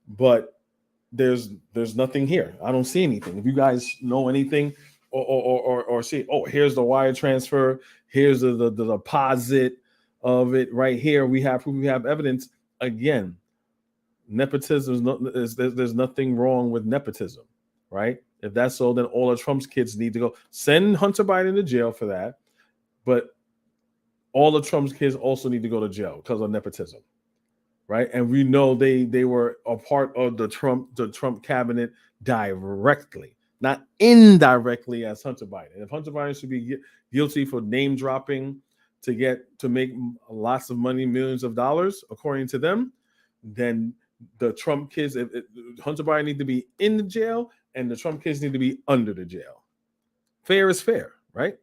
But there's nothing here. I don't see anything. If you guys know anything or see, oh, here's the wire transfer, here's the deposit of it right here. We have proof, we have evidence. Again, nepotism there's nothing wrong with nepotism, right? If that's so, then all of Trump's kids need to go. Send Hunter Biden to jail for that, but all of Trump's kids also need to go to jail because of nepotism, right? And we know they were a part of the Trump cabinet directly, not indirectly as Hunter Biden. If Hunter Biden should be guilty for name dropping to make lots of money, millions of dollars, according to them, then the Trump kids, Hunter Biden need to be in the jail and the Trump kids need to be under the jail. Fair is fair, right?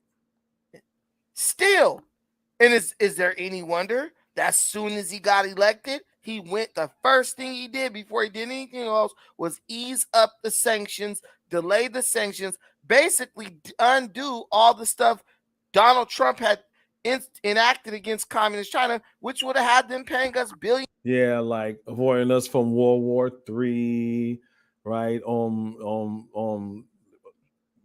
Still, and is there any wonder that as soon as he got elected, he went, the first thing he did before he did anything else was ease up the sanctions, delay the sanctions, basically undo all the stuff Donald Trump had enacted against communist China, which would have had them paying us billions. Yeah, like avoiding us from World War III, right?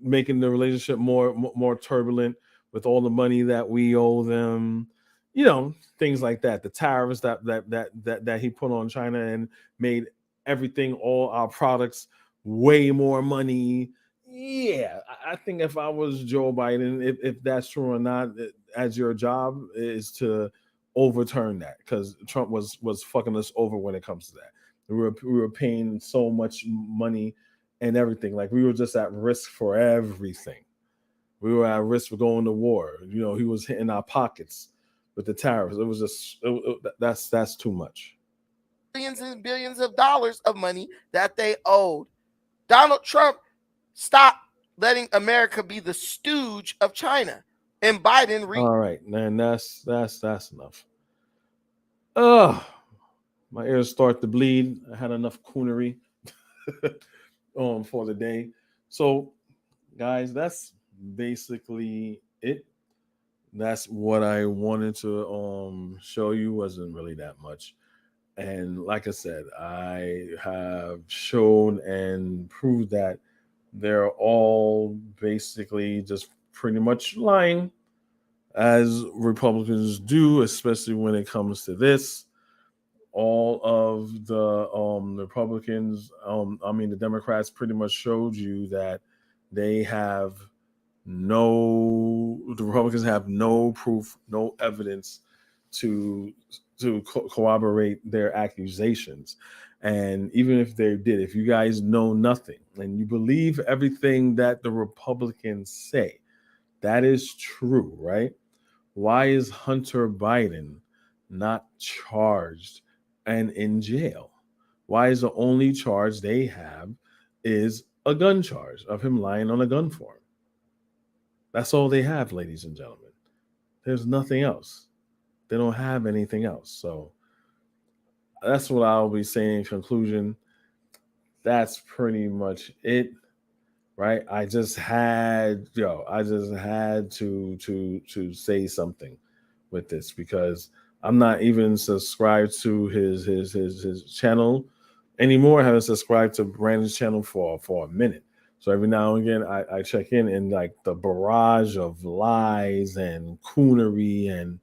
Making the relationship more turbulent with all the money that we owe them, you know, things like that. The tariffs that he put on China and made everything, all our products, way more money. Yeah, I think if I was Joe Biden, if that's true or not, as your job is to overturn that, because Trump was fucking us over when it comes to that. We were paying so much money and everything. Like we were just at risk for everything. We were at risk for going to war. You know, he was hitting our pockets with the tariffs. It was just that's too much. Billions and billions of dollars of money that they owed. Donald Trump stopped letting America be the stooge of China, and Biden. All right, man, that's enough. My ears start to bleed. I had enough coonery for the day. So, guys, that's basically it. That's what I wanted to show you. Wasn't really that much. And like I said, I have shown and proved that they're all basically just pretty much lying, as Republicans do, especially when it comes to this. All of the Republicans, the Democrats pretty much showed you that the Republicans have no proof, no evidence to corroborate their accusations. And even if they did, if you guys know nothing and you believe everything that the Republicans say, that is true, right? Why is Hunter Biden not charged and in jail? Why is the only charge they have is a gun charge of him lying on a gun form? That's all they have, ladies and gentlemen. There's nothing else. They don't have anything else. So that's what I'll be saying in conclusion. That's pretty much it, right? I just had to say something with this, because I'm not even subscribed to his channel anymore. I haven't subscribed to Brandon's channel for a minute. So every now and again, I check in, and like the barrage of lies and coonery and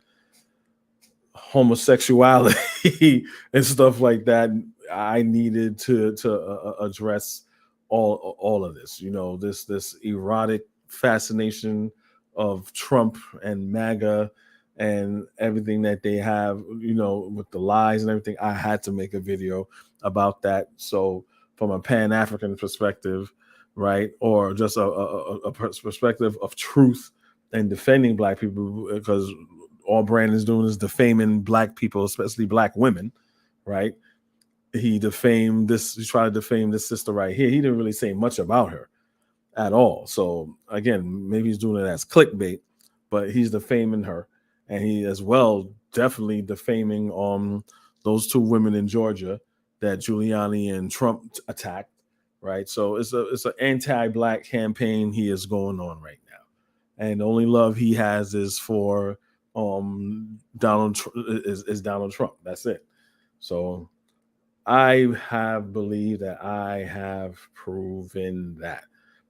homosexuality and stuff like that, I needed to address all of this. You know, this erotic fascination of Trump and MAGA and everything that they have, you know, with the lies and everything. I had to make a video about that. So from a Pan-African perspective, right? Or just a perspective of truth and defending Black people, because all Brandon's doing is defaming Black people, especially Black women, right? He tried to defame this sister right here. He didn't really say much about her at all. So again, maybe he's doing it as clickbait, but he's defaming her. And he as well definitely defaming those two women in Georgia that Giuliani and Trump attacked, right? So it's an anti-Black campaign he is going on right now, and the only love he has is for Donald Trump. That's it. So I have believed that I have proven that.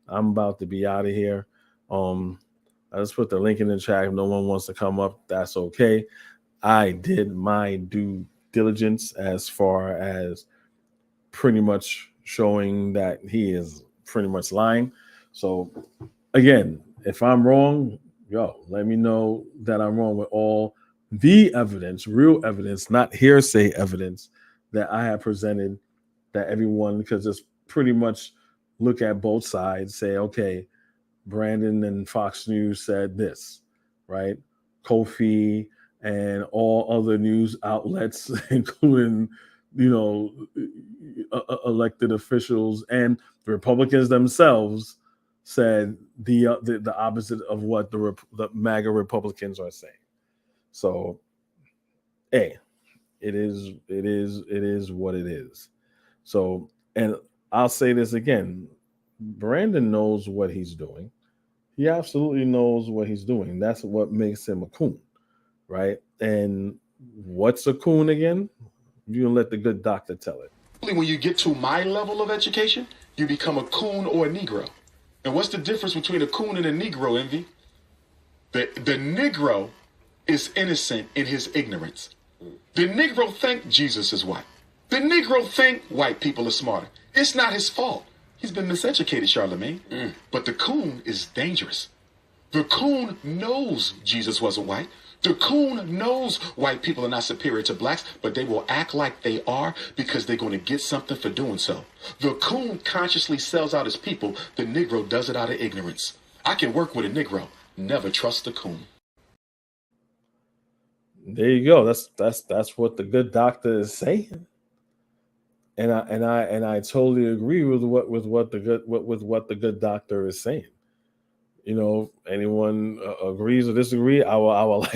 I'm about to be out of here. I just put the link in the chat. If no one wants to come up, that's okay. I did my due diligence as far as pretty much showing that he is pretty much lying. So again, if I'm wrong, let me know that I'm wrong with all the evidence, real evidence, not hearsay evidence that I have presented, that everyone could just pretty much look at both sides, say, okay, Brandon and Fox News said this, right? Kofi and all other news outlets, including, elected officials and the Republicans themselves, said the opposite of what the MAGA Republicans are saying. So, hey, it is what it is. So, and I'll say this again, Brandon knows what he's doing. He absolutely knows what he's doing. That's what makes him a coon, right? And what's a coon again? You can let the good doctor tell it. When you get to my level of education, you become a coon or a Negro. And what's the difference between a coon and a Negro, Envy? The Negro is innocent in his ignorance. The Negro think Jesus is white. The Negro think white people are smarter. It's not his fault. He's been miseducated, Charlemagne. But the coon is dangerous. The coon knows Jesus wasn't white. The coon knows white people are not superior to blacks, but they will act like they are because they're going to get something for doing so. The coon consciously sells out his people. The Negro does it out of ignorance. I can work with a Negro. Never trust the coon. There you go. That's what the good doctor is saying. And I totally agree with what the good doctor is saying. Anyone agrees or disagree, I would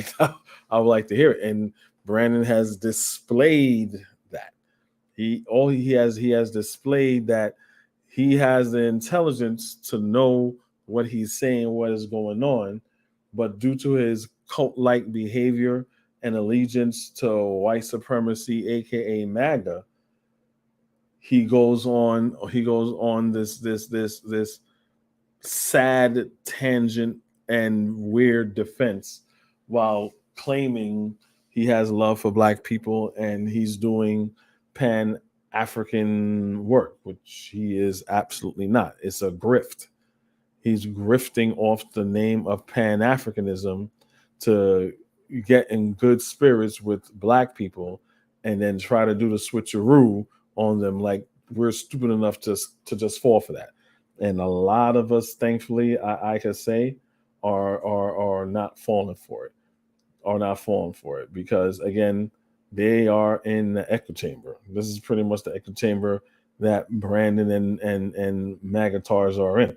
like to hear it. And Brandon has displayed that. He has displayed that he has the intelligence to know what he's saying, what is going on, but due to his cult-like behavior and allegiance to white supremacy, aka MAGA, he goes on this sad tangent and weird defense while claiming he has love for Black people and he's doing Pan-African work, which he is absolutely not. It's a grift. He's grifting off the name of Pan-Africanism to get in good spirits with Black people and then try to do the switcheroo on them, like we're stupid enough to just fall for that. And a lot of us, thankfully, I could say, are not falling for it, because again, they are in the echo chamber. This is pretty much the echo chamber that Brandon and Magatars are in.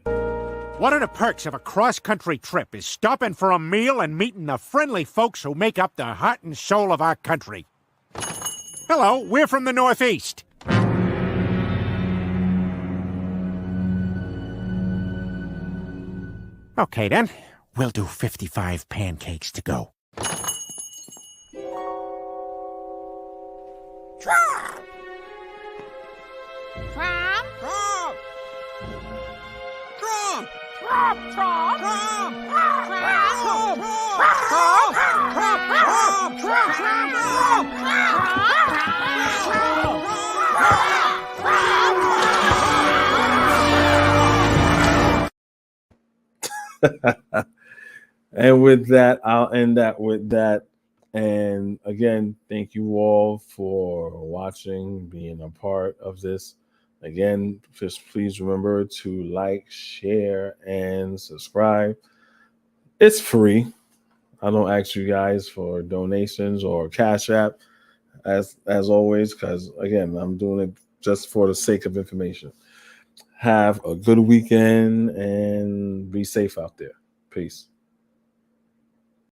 One of the perks of a cross-country trip is stopping for a meal and meeting the friendly folks who make up the heart and soul of our country. Hello, we're from the Northeast. Okay, then. We'll do 55 pancakes to go. Trump! Trump! Trump! Trump! Trump! Trump! Trump! Trump! Trump! Trump! And with that, I'll end that with that. And again, thank you all for watching, being a part of this. Again, just please remember to like, share, and subscribe. It's free. I don't ask you guys for donations or Cash App as always, because again, I'm doing it just for the sake of information. Have a good weekend and be safe out there. Peace.